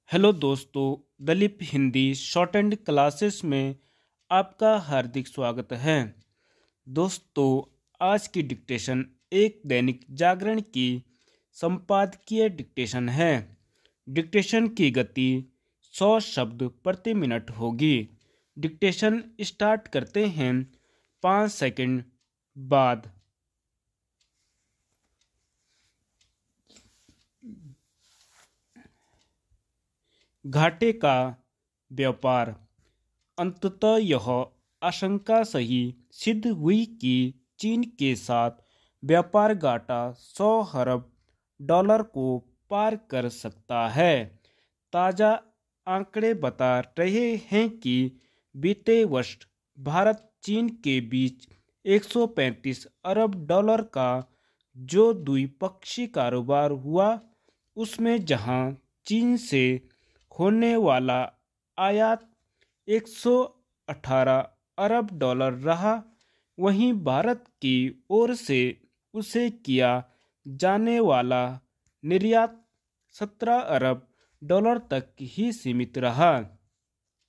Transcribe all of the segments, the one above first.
Hello दोस्तों, Dalip Hindi shorthand classes में आपका हार्दिक स्वागत है। दोस्तों, आज की डिक्टेशन एक दैनिक जागरण की संपादकीय डिक्टेशन है। डिक्टेशन की गति 100 शब्द प्रति मिनट होगी। डिक्टेशन स्टार्ट करते हैं 5 सेकंड बाद। घाटे का व्यापार। अंततः यह आशंका सही सिद्ध हुई कि चीन के साथ व्यापार घाटा 100 अरब डॉलर को पार कर सकता है। ताज़ा आंकड़े बता रहे हैं कि बीते वर्ष भारत चीन के बीच 135 अरब डॉलर का जो द्विपक्षीय कारोबार हुआ, उसमें जहां चीन से होने वाला आयात 118 अरब डॉलर रहा, वहीं भारत की ओर से उसे किया जाने वाला निर्यात 17 अरब डॉलर तक ही सीमित रहा।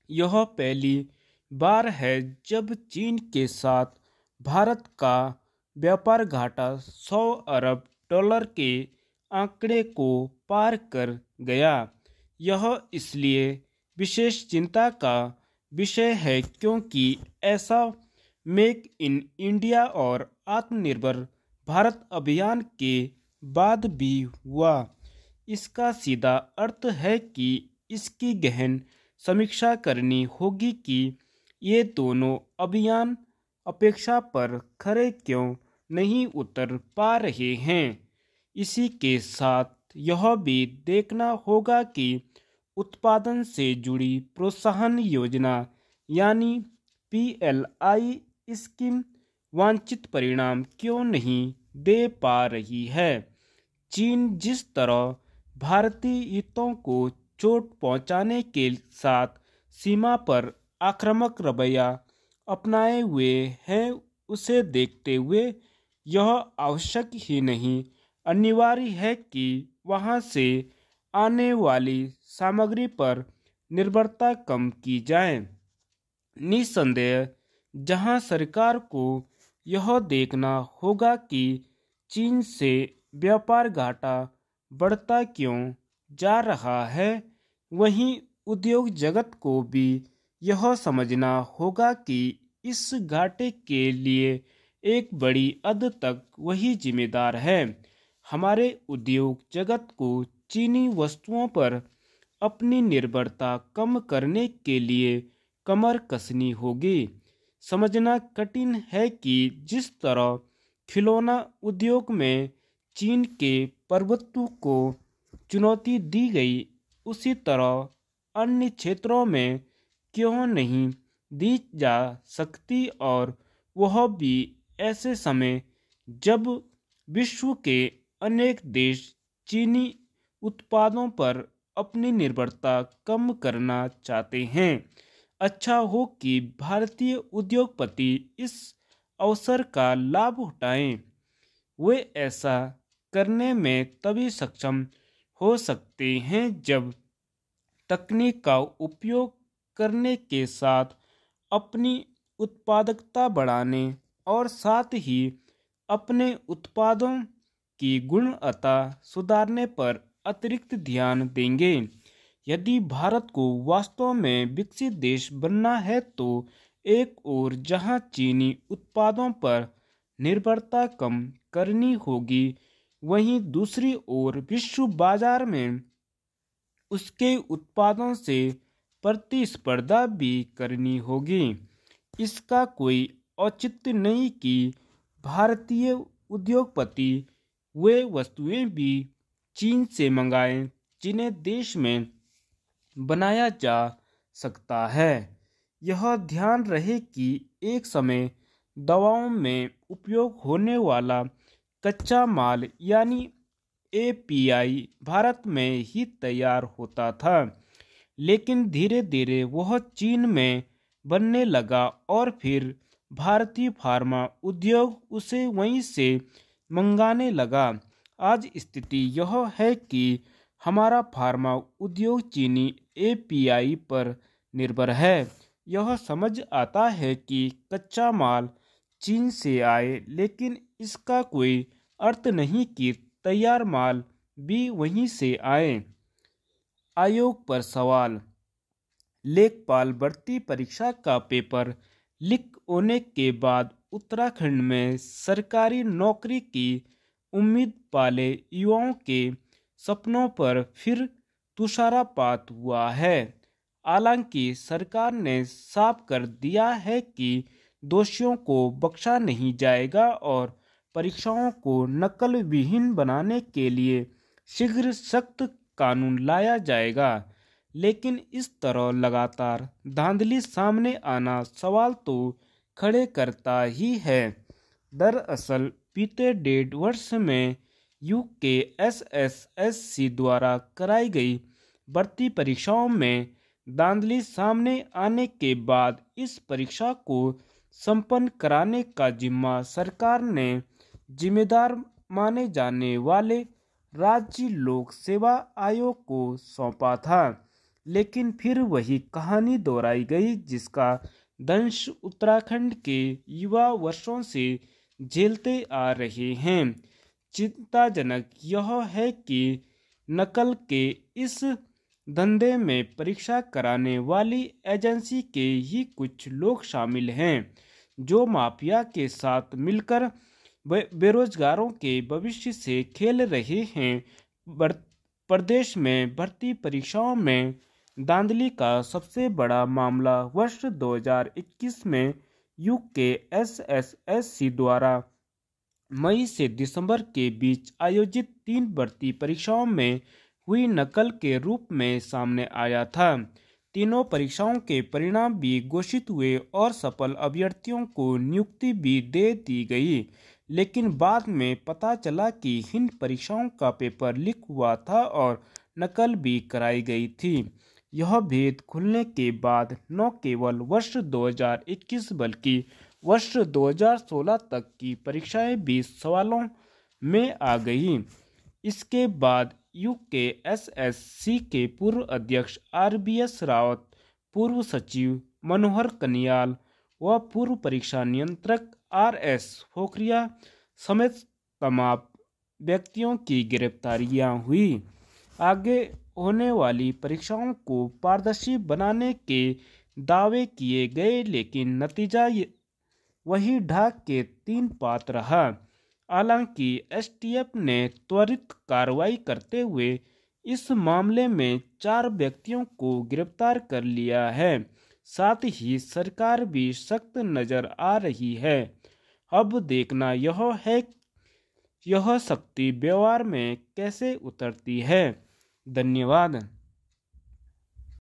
यह पहली बार है जब चीन के साथ भारत का व्यापार घाटा 100 अरब डॉलर के आंकड़े को पार कर गया। यह इसलिए विशेष चिंता का विषय है क्योंकि ऐसा मेक इन इंडिया और आत्मनिर्भर भारत अभियान के बाद भी हुआ। इसका सीधा अर्थ है कि इसकी गहन समीक्षा करनी होगी कि ये दोनों अभियान अपेक्षा पर खरे क्यों नहीं उतर पा रहे हैं। इसी के साथ यह भी देखना होगा कि उत्पादन से जुड़ी प्रोत्साहन योजना यानी PLI स्कीम वांछित परिणाम क्यों नहीं दे पा रही है। चीन जिस तरह भारतीय हितों को चोट पहुंचाने के साथ सीमा पर आक्रामक रवैया अपनाए हुए है, उसे देखते हुए यह आवश्यक ही नहीं अनिवार्य है कि वहां से आने वाली सामग्री पर निर्भरता कम की जाए। निस्संदेह जहां सरकार को यह देखना होगा कि चीन से व्यापार घाटा बढ़ता क्यों जा रहा है, वहीं उद्योग जगत को भी यह समझना होगा कि इस घाटे के लिए एक बड़ी हद तक वही जिम्मेदार है। हमारे उद्योग जगत को चीनी वस्तुओं पर अपनी निर्भरता कम करने के लिए कमर कसनी होगी। समझना कठिन है कि जिस तरह खिलौना उद्योग में चीन के प्रभुत्व को चुनौती दी गई, उसी तरह अन्य क्षेत्रों में क्यों नहीं दी जा सकती, और वह भी ऐसे समय जब विश्व के अनेक देश चीनी उत्पादों पर अपनी निर्भरता कम करना चाहते हैं। अच्छा हो कि भारतीय उद्योगपति इस अवसर का लाभ उठाएं। वे ऐसा करने में तभी सक्षम हो सकते हैं जब तकनीक का उपयोग करने के साथ अपनी उत्पादकता बढ़ाने और साथ ही अपने उत्पादों की गुणवत्ता सुधारने पर अतिरिक्त ध्यान देंगे। यदि भारत को वास्तव में विकसित देश बनना है तो एक ओर जहां चीनी उत्पादों पर निर्भरता कम करनी होगी, वहीं दूसरी ओर विश्व बाजार में उसके उत्पादों से प्रतिस्पर्धा भी करनी होगी। इसका कोई औचित्य नहीं कि भारतीय उद्योगपति वे वस्तुएं भी चीन से मंगाएं जिन्हें देश में बनाया जा सकता है। यह ध्यान रहे कि एक समय दवाओं में उपयोग होने वाला कच्चा माल यानी API भारत में ही तैयार होता था, लेकिन धीरे धीरे वह चीन में बनने लगा और फिर भारतीय फार्मा उद्योग उसे वहीं से मंगाने लगा। आज स्थिति यह है कि हमारा फार्मा उद्योग चीनी एपीआई पर निर्भर है। यह समझ आता है कि कच्चा माल चीन से आए, लेकिन इसका कोई अर्थ नहीं कि तैयार माल भी वहीं से आए। आयोग पर सवाल। लेखपाल भर्ती परीक्षा का पेपर लीक होने के बाद उत्तराखंड में सरकारी नौकरी की उम्मीद वाले युवाओं के सपनों पर फिर तुषारपात हुआ है। हालांकि सरकार ने साफ कर दिया है कि दोषियों को बख्शा नहीं जाएगा और परीक्षाओं को नकल विहीन बनाने के लिए शीघ्र सख्त कानून लाया जाएगा, लेकिन इस तरह लगातार धांधली सामने आना सवाल तो खड़े करता ही है। दरअसल बीते 1.5 वर्ष में यूकेएसएससी द्वारा कराई गई भर्ती परीक्षाओं में धांधली सामने आने के बाद इस परीक्षा को संपन्न कराने का जिम्मा सरकार ने जिम्मेदार माने जाने वाले राज्य लोक सेवा आयोग को सौंपा था। लेकिन फिर वही कहानी दोहराई गई, जिसका दंश उत्तराखंड के युवा वर्षों से झेलते आ रहे हैं। चिंताजनक यह है कि नकल के इस धंधे में परीक्षा कराने वाली एजेंसी के ही कुछ लोग शामिल हैं, जो माफिया के साथ मिलकर बेरोजगारों के भविष्य से खेल रहे हैं। प्रदेश में भर्ती परीक्षाओं में धांधली का सबसे बड़ा मामला वर्ष 2021 में यूकेएसएससी द्वारा मई से दिसंबर के बीच आयोजित 3 भर्ती परीक्षाओं में हुई नकल के रूप में सामने आया था। तीनों परीक्षाओं के परिणाम भी घोषित हुए और सफल अभ्यर्थियों को नियुक्ति भी दे दी गई, लेकिन बाद में पता चला कि इन परीक्षाओं का पेपर लीक हुआ था और नकल भी कराई गई थी। यह भेद खुलने के बाद न केवल वर्ष 2021 बल्कि वर्ष 2016 तक की परीक्षाएं भी सवालों में आ गई। इसके बाद यूकेएसएससी के पूर्व अध्यक्ष आरबीएस रावत, पूर्व सचिव मनोहर कनियाल व पूर्व परीक्षा नियंत्रक आरएस फोकरिया समेत तमाम व्यक्तियों की गिरफ्तारियां हुई। आगे होने वाली परीक्षाओं को पारदर्शी बनाने के दावे किए गए, लेकिन नतीजा वही ढाक के 3 पात रहा। हालांकि एसटीएफ ने त्वरित कार्रवाई करते हुए इस मामले में 4 व्यक्तियों को गिरफ्तार कर लिया है। साथ ही सरकार भी सख्त नजर आ रही है। अब देखना यह है यह सख्ती व्यवहार में कैसे उतरती है। धन्यवाद।